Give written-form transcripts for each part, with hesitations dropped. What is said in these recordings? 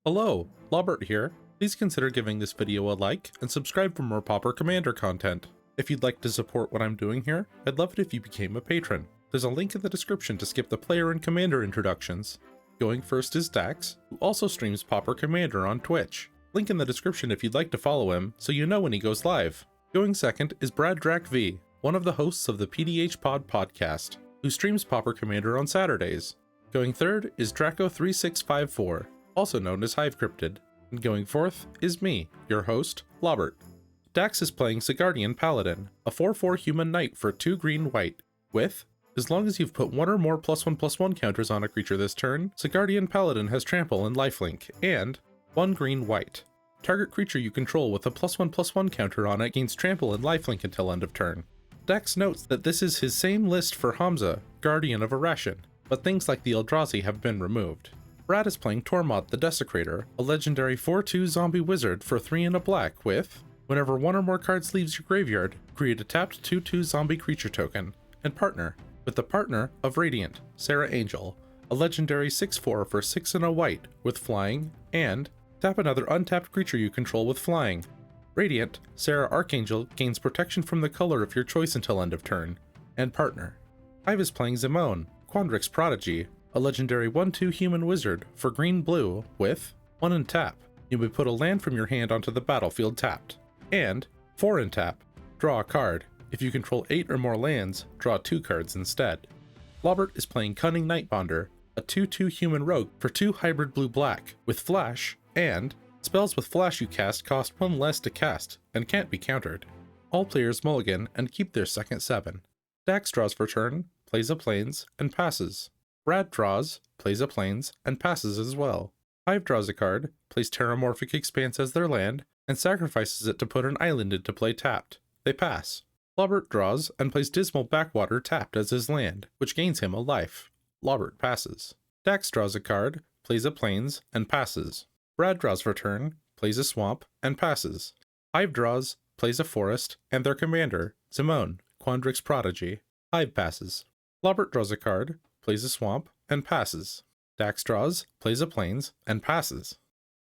Hello, Lobbert here. Please consider giving this video a like and subscribe for more Pauper Commander content. If you'd like to support what I'm doing here, I'd love it if you became a patron. There's a link in the description to skip the player and commander introductions. Going first is Dax, who also streams Pauper Commander on Twitch. Link in the description if you'd like to follow him, so you know when he goes live. Going second is Brad Drac V, one of the hosts of the PDH Pod podcast, who streams Pauper Commander on Saturdays. Going third is Draco3654, also known as Hive Cryptid. And going fourth is me, your host, Lobbert. Dax is playing Sigardian Paladin, a 4/4 human knight for 2 green-white, with, as long as you've put 1 or more +1/+1 counters on a creature this turn, Sigardian Paladin has trample and lifelink, and 1 green-white. Target creature you control with a +1/+1 counter on it gains trample and lifelink until end of turn. Dax notes that this is his same list for Hamza, Guardian of Irration, but things like the Eldrazi have been removed. Brad is playing Tormod the Desecrator, a legendary 4/2 zombie wizard for 3 and a black with, whenever 1 or more cards leaves your graveyard, create a tapped 2/2 zombie creature token, and partner with the partner of Radiant, Sarah Angel, a legendary 6/4 for 6 and a white with flying, and tap another untapped creature you control with flying. Radiant, Sarah Archangel gains protection from the color of your choice until end of turn, and partner. Hive is playing Zimone, Quandrix Prodigy, a legendary 1/2 human wizard for green-blue with 1 and tap. You may put a land from your hand onto the battlefield tapped. And 4 and tap. Draw a card. If you control 8 or more lands, draw 2 cards instead. Lobbert is playing Cunning Nightbonder, a 2/2 human rogue for 2 hybrid blue-black with flash, and spells with flash you cast cost 1 less to cast and can't be countered. All players mulligan and keep their second 7. Dax draws for turn, plays a plains, and passes. Brad draws, plays a plains, and passes as well. Hive draws a card, plays Terramorphic Expanse as their land, and sacrifices it to put an island into play tapped. They pass. Lobbert draws and plays Dismal Backwater tapped as his land, which gains him a life. Lobbert passes. Dax draws a card, plays a plains, and passes. Brad draws for turn, plays a swamp, and passes. Hive draws, plays a forest, and their commander, Zimone, Quandrix Prodigy. Hive passes. Lobbert draws a card, plays a swamp, and passes. Dax draws, plays a plains, and passes.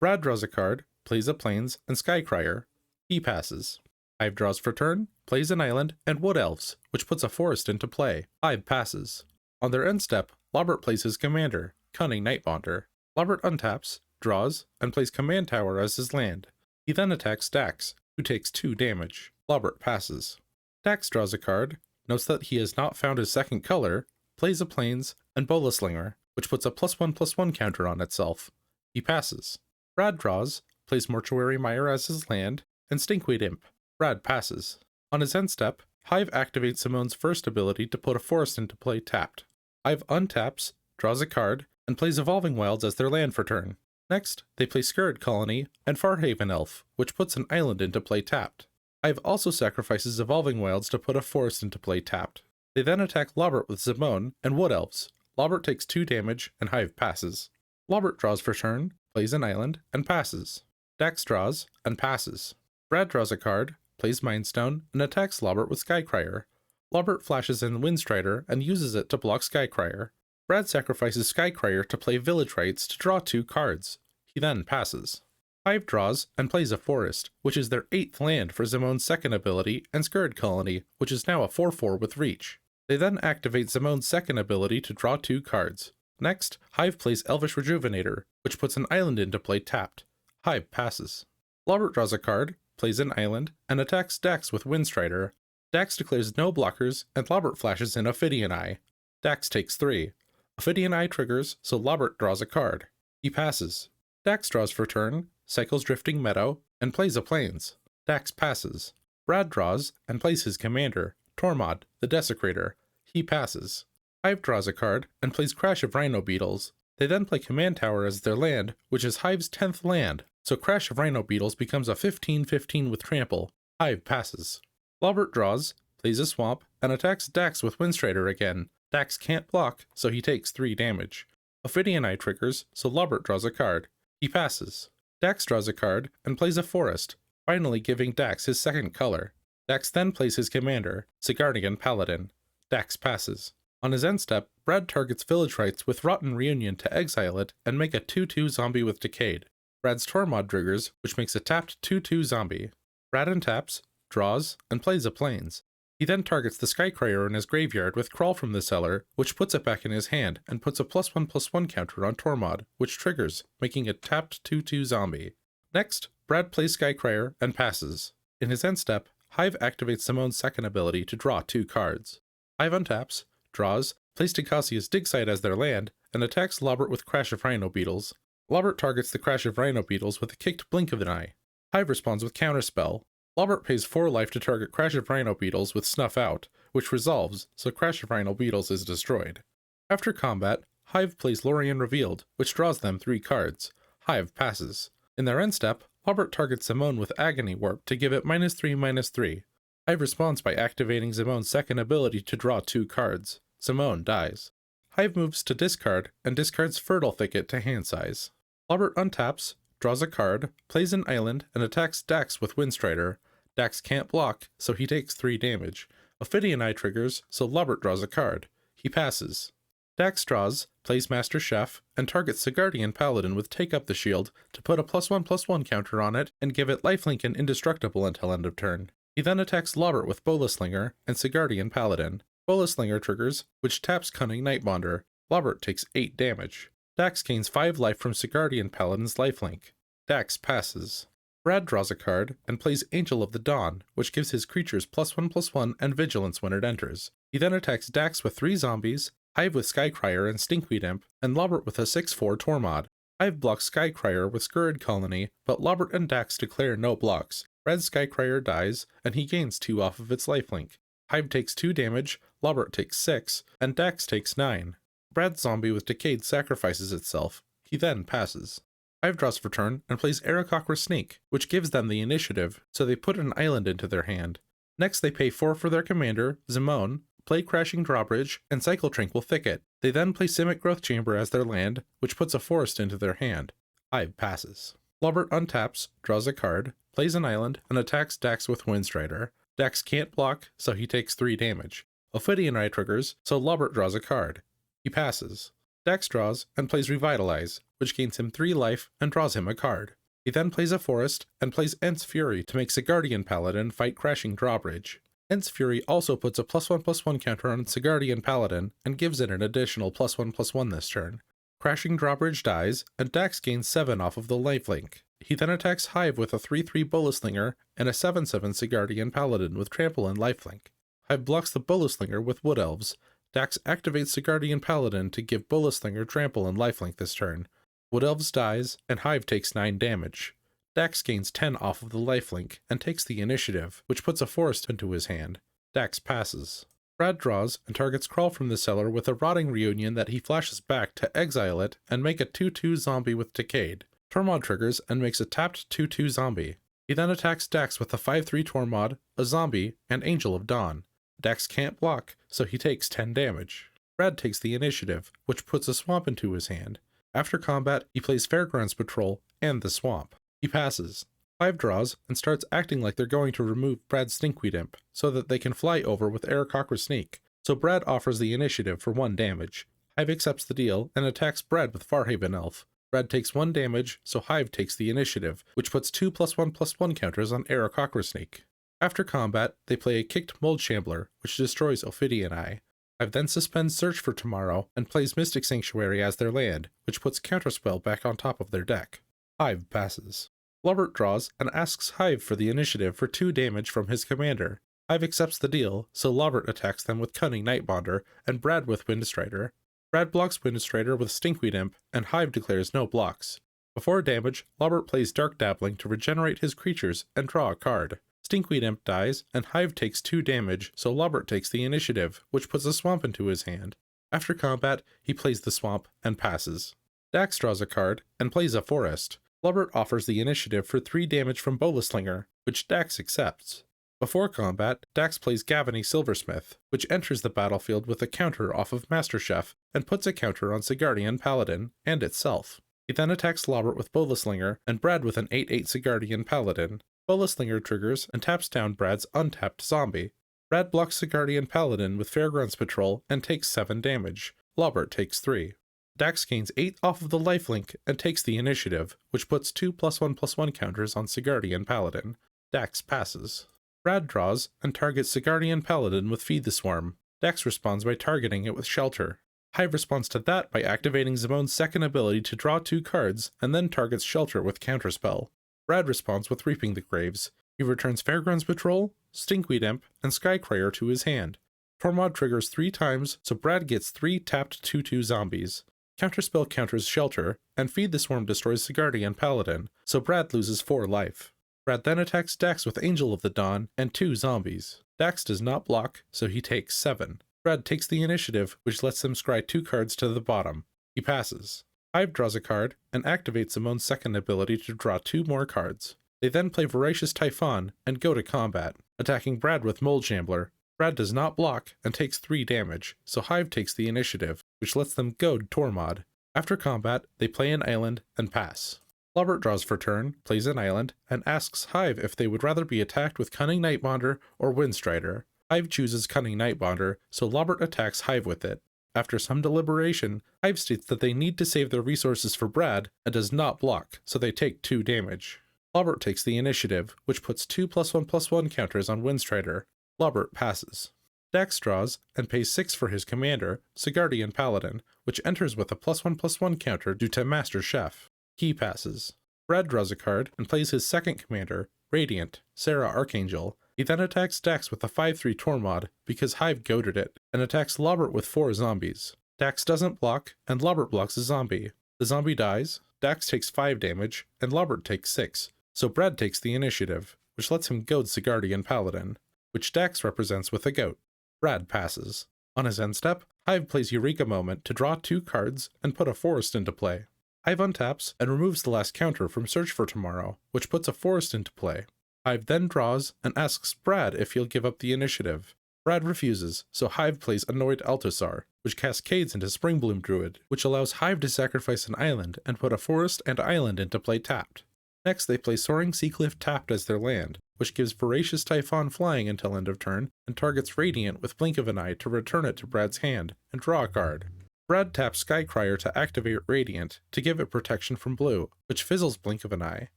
Brad draws a card, plays a plains, and Skycrier. He passes. Hive draws for turn, plays an island, and wood elves, which puts a forest into play. Hive passes. On their end step, Lobbert plays his commander, Cunning Nightbonder. Lobbert untaps, draws, and plays Command Tower as his land. He then attacks Dax, who takes 2 damage. Lobbert passes. Dax draws a card, notes that he has not found his second color, plays a plains, and Bolaslinger, which puts a +1/+1 counter on itself. He passes. Brad draws, plays Mortuary Mire as his land, and Stinkweed Imp. Brad passes. On his end step, Hive activates Simone's first ability to put a forest into play tapped. Hive untaps, draws a card, and plays Evolving Wilds as their land for turn. Next, they play Scarred Colony and Farhaven Elf, which puts an island into play tapped. Hive also sacrifices Evolving Wilds to put a forest into play tapped. They then attack Lobbert with Zimone and Wood Elves. Lobbert takes 2 damage, and Hive passes. Lobbert draws for turn, plays an island, and passes. Dax draws, and passes. Brad draws a card, plays Mindstone, and attacks Lobbert with Skycrier. Lobbert flashes in Windstrider and uses it to block Skycrier. Brad sacrifices Skycrier to play Village Rites to draw 2 cards. He then passes. Hive draws and plays a forest, which is their 8th land for Zimone's second ability, and Scarred Colony, which is now a 4/4 with reach. They then activate Zimone's second ability to draw 2 cards. Next, Hive plays Elvish Rejuvenator, which puts an island into play tapped. Hive passes. Lobbert draws a card, plays an island, and attacks Dax with Windstrider. Dax declares no blockers, and Lobbert flashes in Ophidian Eye. Dax takes 3. Ophidian Eye triggers, so Lobbert draws a card. He passes. Dax draws for turn, cycles Drifting Meadow, and plays a plains. Dax passes. Brad draws and plays his commander, Tormod, the Desecrator. He passes. Hive draws a card and plays Crash of Rhino Beetles. They then play Command Tower as their land, which is Hive's 10th land, so Crash of Rhino Beetles becomes a 15/15 with trample. Hive passes. Lobbert draws, plays a swamp, and attacks Dax with Windstrider again. Dax can't block, so he takes 3 damage. Ophidian Eye triggers, so Lobbert draws a card. He passes. Dax draws a card and plays a forest, finally giving Dax his second color. Dax then plays his commander, Sigardian Paladin. Dax passes. On his end step, Brad targets Village Rites with Rotten Reunion to exile it and make a 2/2 zombie with Decayed. Brad's Tormod triggers, which makes a tapped 2/2 zombie. Brad untaps, draws, and plays a plains. He then targets the Skycryer in his graveyard with Crawl from the Cellar, which puts it back in his hand and puts a +1/+1 counter on Tormod, which triggers, making a tapped 2/2 zombie. Next, Brad plays Skycryer and passes. In his end step, Hive activates Zimone's second ability to draw 2 cards. Hive untaps, draws, plays Tikasia's Dig Site as their land, and attacks Lobbert with Crash of Rhino Beetles. Lobbert targets the Crash of Rhino Beetles with a kicked blink of an eye. Hive responds with Counterspell. Lobbert pays 4 life to target Crash of Rhino Beetles with Snuff Out, which resolves, so Crash of Rhino Beetles is destroyed. After combat, Hive plays Lorien Revealed, which draws them 3 cards. Hive passes. In their end step, Lobbert targets Zimone with Agony Warp to give it -3/-3. Hive responds by activating Zimone's second ability to draw 2 cards. Zimone dies. Hive moves to discard and discards Fertile Thicket to hand size. Lobbert untaps, draws a card, plays an island, and attacks Dax with Windstrider. Dax can't block, so he takes 3 damage. Ophidian Eye triggers, so Lobbert draws a card. He passes. Dax draws, plays Master Chef, and targets Sigardian Paladin with Take Up the Shield to put a +1/+1 counter on it and give it lifelink and indestructible until end of turn. He then attacks Lobbert with Bolaslinger and Sigardian Paladin. Bolaslinger triggers, which taps Cunning Nightbonder. Lobbert takes 8 damage. Dax gains 5 life from Sigardian Paladin's lifelink. Dax passes. Brad draws a card and plays Angel of the Dawn, which gives his creatures +1/+1 and vigilance when it enters. He then attacks Dax with 3 zombies, Hive with Skycryer and Stinkweed Imp, and Lobbert with a 6/4 Tormod. Hive blocks Skycryer with Scurrid Colony, but Lobbert and Dax declare no blocks. Brad's Skycryer dies, and he gains 2 off of its lifelink. Hive takes 2 damage, Lobbert takes 6, and Dax takes 9. Brad's zombie with Decayed sacrifices itself. He then passes. Hive draws for turn and plays Aarakocra Snake, which gives them the initiative, so they put an island into their hand. Next they pay 4 for their commander, Zimone, play Crashing Drawbridge, and cycle Tranquil Thicket. They then play Simic Growth Chamber as their land, which puts a forest into their hand. Hive passes. Lobbert untaps, draws a card, plays an island, and attacks Dax with Windstrider. Dax can't block, so he takes 3 damage. Ophidian Eye triggers, so Lobbert draws a card. He passes. Dax draws and plays Revitalize, which gains him 3 life and draws him a card. He then plays a forest and plays Ent's Fury to make Sigardian Paladin fight Crashing Drawbridge. Ent's Fury also puts a +1/+1 counter on Sigardian Paladin and gives it an additional +1/+1 this turn. Crashing Drawbridge dies, and Dax gains 7 off of the lifelink. He then attacks Hive with a 3/3 Bolaslinger and a 7/7 Sigardian Paladin with Trample and lifelink. Hive blocks the Bolaslinger with Wood Elves. Dax activates Sigardian Paladin to give Bolaslinger Trample and lifelink this turn. Wood Elves dies, and Hive takes 9 damage. Dax gains 10 off of the lifelink and takes the initiative, which puts a forest into his hand. Dax passes. Brad draws and targets Crawl from the Cellar with a Rotting Reunion that he flashes back to exile it and make a 2/2 zombie with Decayed. Tormod triggers and makes a tapped 2/2 zombie. He then attacks Dax with a 5/3 Tormod, a zombie, and Angel of Dawn. Dax can't block, so he takes 10 damage. Brad takes the initiative, which puts a swamp into his hand. After combat, he plays Fairgrounds Patrol and the swamp. He passes. Hive draws and starts acting like they're going to remove Brad's Stinkweed Imp, so that they can fly over with Aarakocra Snake. So Brad offers the initiative for 1 damage. Hive accepts the deal and attacks Brad with Farhaven Elf. Brad takes 1 damage, so Hive takes the initiative, which puts 2 +1/+1 counters on Aarakocra Snake. After combat, they play a Kicked Mold Shambler, which destroys Ophidian Eye. Hive then suspends Search for Tomorrow and plays Mystic Sanctuary as their land, which puts Counterspell back on top of their deck. Hive passes. Lobbert draws and asks Hive for the initiative for 2 damage from his commander. Hive accepts the deal, so Lobbert attacks them with Cunning Nightbonder and Brad with Windstrider. Brad blocks Windstrider with Stinkweed Imp, and Hive declares no blocks. Before damage, Lobbert plays Dark Dabbling to regenerate his creatures and draw a card. Stinkweed Imp dies, and Hive takes 2 damage, so Lobbert takes the initiative, which puts a swamp into his hand. After combat, he plays the swamp and passes. Dax draws a card and plays a forest. Lobbert offers the initiative for 3 damage from Bolaslinger, which Dax accepts. Before combat, Dax plays Gavany Silversmith, which enters the battlefield with a counter off of Master Chef and puts a counter on Sigardian Paladin and itself. He then attacks Lobbert with Bolaslinger and Brad with an 8/8 Sigardian Paladin. Bolaslinger triggers and taps down Brad's untapped zombie. Brad blocks Sigardian Paladin with Fairgrounds Patrol and takes 7 damage. Lobbert takes 3. Dax gains 8 off of the lifelink and takes the initiative, which puts 2 +1/+1 counters on Sigardian Paladin. Dax passes. Brad draws and targets Sigardian Paladin with Feed the Swarm. Dax responds by targeting it with Shelter. Hive responds to that by activating Zimone's second ability to draw 2 cards and then targets Shelter with Counterspell. Brad responds with Reaping the Graves. He returns Fairgrounds Patrol, Stinkweed Imp, and Skycryer to his hand. Tormod triggers 3 times, so Brad gets 3 tapped 2/2 zombies. Counterspell counters Shelter, and Feed the Swarm destroys Sigardian Paladin, so Brad loses 4 life. Brad then attacks Dax with Angel of the Dawn and 2 zombies. Dax does not block, so he takes 7. Brad takes the initiative, which lets them scry 2 cards to the bottom. He passes. Hive draws a card, and activates Zimone's second ability to draw 2 more cards. They then play Voracious Typhon, and go to combat, attacking Brad with Mold Shambler. Brad does not block, and takes 3 damage, so Hive takes the initiative, which lets them goad Tormod. After combat, they play an island, and pass. Lobbert draws for turn, plays an island, and asks Hive if they would rather be attacked with Cunning Nightbonder or Windstrider. Hive chooses Cunning Nightbonder, so Lobbert attacks Hive with it. After some deliberation, Hive states that they need to save their resources for Brad, and does not block, so they take 2 damage. Lobbert takes the initiative, which puts 2 +1/+1 counters on Windstrider. Lobbert passes. Dax draws, and pays 6 for his commander, Sigardian Paladin, which enters with a +1/+1 counter due to Master Chef. He passes. Brad draws a card, and plays his second commander, Radiant, Sarah Archangel. He then attacks Dax with a 5/3 Tormod, because Hive goaded it, and attacks Lobbert with 4 zombies. Dax doesn't block, and Lobbert blocks a zombie. The zombie dies, Dax takes 5 damage, and Lobbert takes 6, so Brad takes the initiative, which lets him goad Sigardian Paladin, which Dax represents with a goat. Brad passes. On his end step, Hive plays Eureka Moment to draw 2 cards and put a forest into play. Hive untaps and removes the last counter from Search for Tomorrow, which puts a forest into play. Hive then draws and asks Brad if he'll give up the initiative. Brad refuses, so Hive plays Annoyed Altusar, which cascades into Springbloom Druid, which allows Hive to sacrifice an island and put a forest and island into play tapped. Next, they play Soaring Seacliff tapped as their land, which gives Voracious Typhon flying until end of turn, and targets Radiant with Blink of an Eye to return it to Brad's hand, and draw a card. Brad taps Skycryer to activate Radiant, to give it protection from blue, which fizzles Blink of an Eye.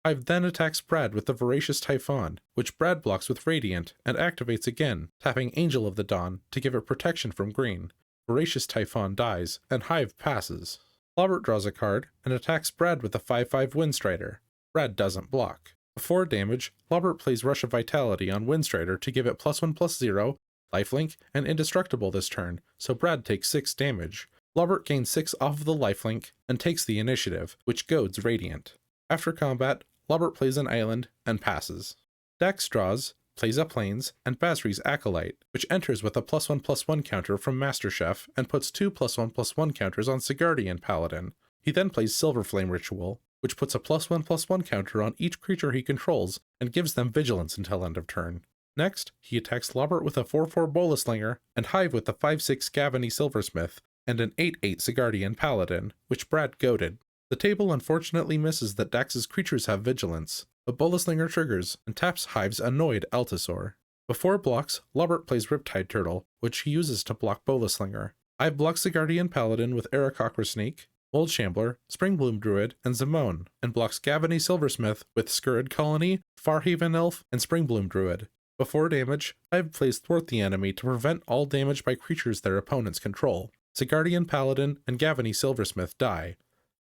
Hive then attacks Brad with the Voracious Typhon, which Brad blocks with Radiant, and activates again, tapping Angel of the Dawn to give it protection from green. Voracious Typhon dies, and Hive passes. Lobbert draws a card, and attacks Brad with a 5/5 Windstrider. Brad doesn't block. Before damage, Lobbert plays Rush of Vitality on Windstrider to give it +1/+0, lifelink, and indestructible this turn, so Brad takes 6 damage. Lobbert gains 6 off of the lifelink, and takes the initiative, which goads Radiant. After combat, Lobbert plays an island, and passes. Dax draws, plays a Plains, and Basri's Acolyte, which enters with a +1/+1 counter from Master Chef, and puts 2 +1/+1 counters on Sigardian Paladin. He then plays Silverflame Ritual, which puts a +1/+1 counter on each creature he controls, and gives them Vigilance until end of turn. Next, he attacks Lobbert with a 4/4 Bolaslinger, and Hive with a 5/6 Gavany Silversmith, and an 8/8 Sigardian Paladin, which Brad goaded. The table unfortunately misses that Dax's creatures have Vigilance, but Bolaslinger triggers and taps Hive's Annoyed Altusar. Before blocks, Lobbert plays Riptide Turtle, which he uses to block Bolaslinger. Hive blocks Sigardian Paladin with Aarakocra Snake, Mold Shambler, Springbloom Druid, and Zimone, and blocks Gavany Silversmith with Scurrid Colony, Farhaven Elf, and Springbloom Druid. Before damage, Hive plays Thwart the Enemy to prevent all damage by creatures their opponents control. Sigardian Paladin and Gavany Silversmith die.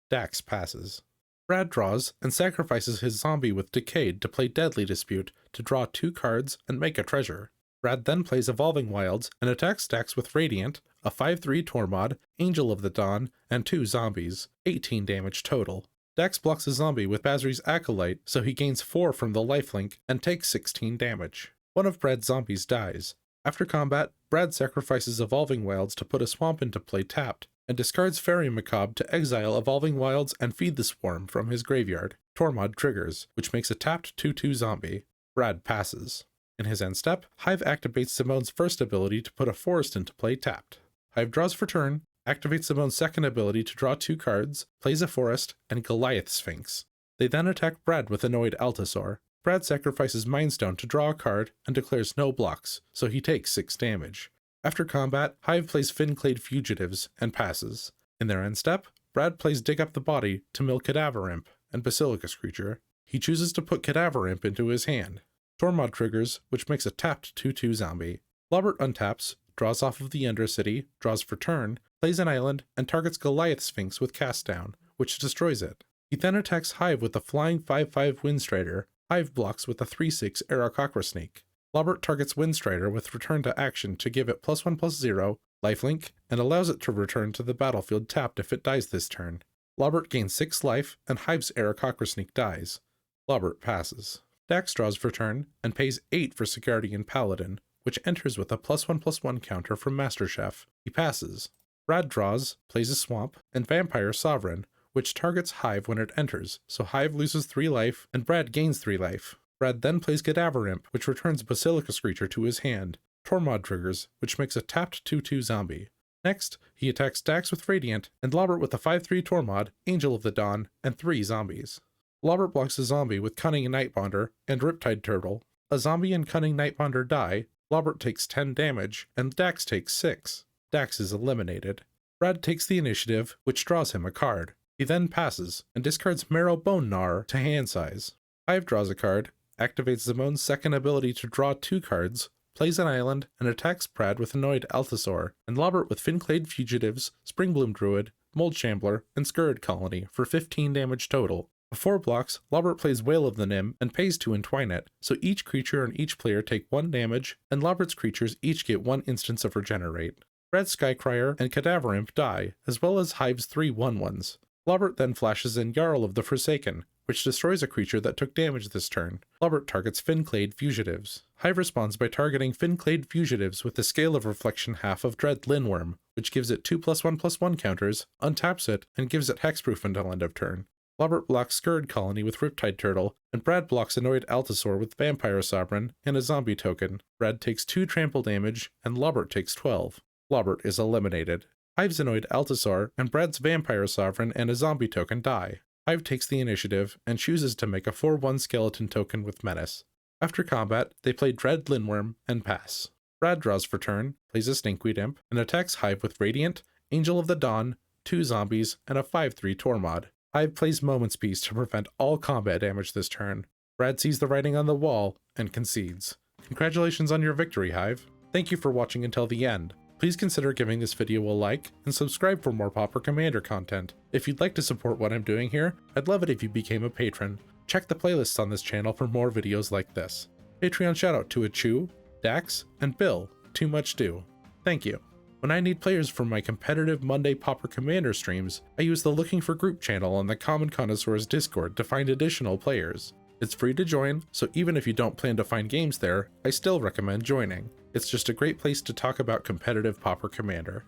Dax passes. Brad draws and sacrifices his zombie with Decayed to play Deadly Dispute to draw 2 cards and make a treasure. Brad then plays Evolving Wilds and attacks Dax with Radiant, a 5/3 Tormod, Angel of the Dawn, and 2 zombies, 18 damage total. Dax blocks a zombie with Basri's Acolyte, so he gains 4 from the lifelink and takes 16 damage. One of Brad's zombies dies. After combat, Brad sacrifices Evolving Wilds to put a swamp into play tapped, and discards Fairy Macabre to exile Evolving Wilds and Feed the Swarm from his graveyard. Tormod triggers, which makes a tapped 2/2 zombie. Brad passes. In his end step, Hive activates Zimone's first ability to put a forest into play tapped. Hive draws for turn, activates Zimone's second ability to draw 2 cards, plays a forest, and Goliath Sphinx. They then attack Brad with Annoyed Altusar. Brad sacrifices Mindstone to draw a card and declares no blocks, so he takes 6 damage. After combat, Hive plays Finclade Fugitives and passes. In their end step, Brad plays Dig Up the Body to mill Cadaver Imp and Basilicus creature. He chooses to put Cadaver Imp into his hand. Tormod triggers, which makes a tapped 2/2 zombie. Lobbert untaps, draws off of the Undercity, draws for turn, plays an island, and targets Goliath Sphinx with Cast Down, which destroys it. He then attacks Hive with a flying 5/5 Windstrider. Hive blocks with a 3/6 Aarakocra Snake. Lobbert targets Windstrider with return to action to give it +1/+0, lifelink, and allows it to return to the battlefield tapped if it dies this turn. Lobbert gains 6 life, and Hive's Aarakocra Snake dies. Lobbert passes. Dax draws for turn, and pays 8 for Sigardian Paladin, which enters with a +1/+1 counter from Master Chef. He passes. Brad draws, plays a Swamp, and Vampire Sovereign, which targets Hive when it enters, so Hive loses 3 life, and Brad gains 3 life. Brad then plays Cadaver Imp, which returns a Basilicus creature to his hand. Tormod triggers, which makes a tapped 2/2 zombie. Next, he attacks Dax with Radiant, and Lobbert with a 5/3 Tormod, Angel of the Dawn, and 3 zombies. Lobbert blocks a zombie with Cunning and Nightbonder, and Riptide Turtle. A zombie and Cunning Nightbonder die, Lobbert takes 10 damage, and Dax takes 6. Dax is eliminated. Brad takes the initiative, which draws him a card. He then passes, and discards Marrow Bone Gnar to hand size. Hive draws a card, activates Zimone's second ability to draw 2 cards, plays an island, and attacks Brad with Annoyed Althazor, and Lobbert with Finclade Fugitives, Springbloom Druid, Mold Shambler, and Scurrid Colony for 15 damage total. Before blocks, Lobbert plays Wail of the Nim and pays to entwine it, so each creature and each player take 1 damage, and Lobbert's creatures each get 1 instance of Regenerate. Brad's Skycrier and Cadaver Imp die, as well as Hive's 3 1/1s. Lobbert then flashes in Jarl of the Forsaken, which destroys a creature that took damage this turn. Lobbert targets Finclade Fugitives. Hive responds by targeting Finclade Fugitives with the Scale of Reflection half of Dread Linworm, which gives it 2 +1/+1 counters, untaps it, and gives it hexproof until end of turn. Lobbert blocks Scurrid Colony with Riptide Turtle, and Brad blocks Annoyed Althazor with Vampire Sovereign and a zombie token. Brad takes 2 trample damage, and Lobbert takes 12. Lobbert is eliminated. Hive's Annoyed Althazor and Brad's Vampire Sovereign and a zombie token die. Hive takes the initiative and chooses to make a 4/1 skeleton token with Menace. After combat, they play Dread Linworm and pass. Brad draws for turn, plays a Stinkweed Imp, and attacks Hive with Radiant, Angel of the Dawn, 2 zombies, and a 5/3 Tormod. Hive plays Moment's Peace to prevent all combat damage this turn. Brad sees the writing on the wall and concedes. Congratulations on your victory, Hive. Thank you for watching until the end. Please consider giving this video a like and subscribe for more Pauper Commander content. If you'd like to support what I'm doing here, I'd love it if you became a patron. Check the playlists on this channel for more videos like this. Patreon shoutout to Achu, Dax, and Bill, Too Much Do. Thank you. When I need players for my competitive Monday Pauper Commander streams, I use the Looking for Group channel on the Common Connoisseurs Discord to find additional players. It's free to join, so even if you don't plan to find games there, I still recommend joining. It's just a great place to talk about competitive Pauper Commander.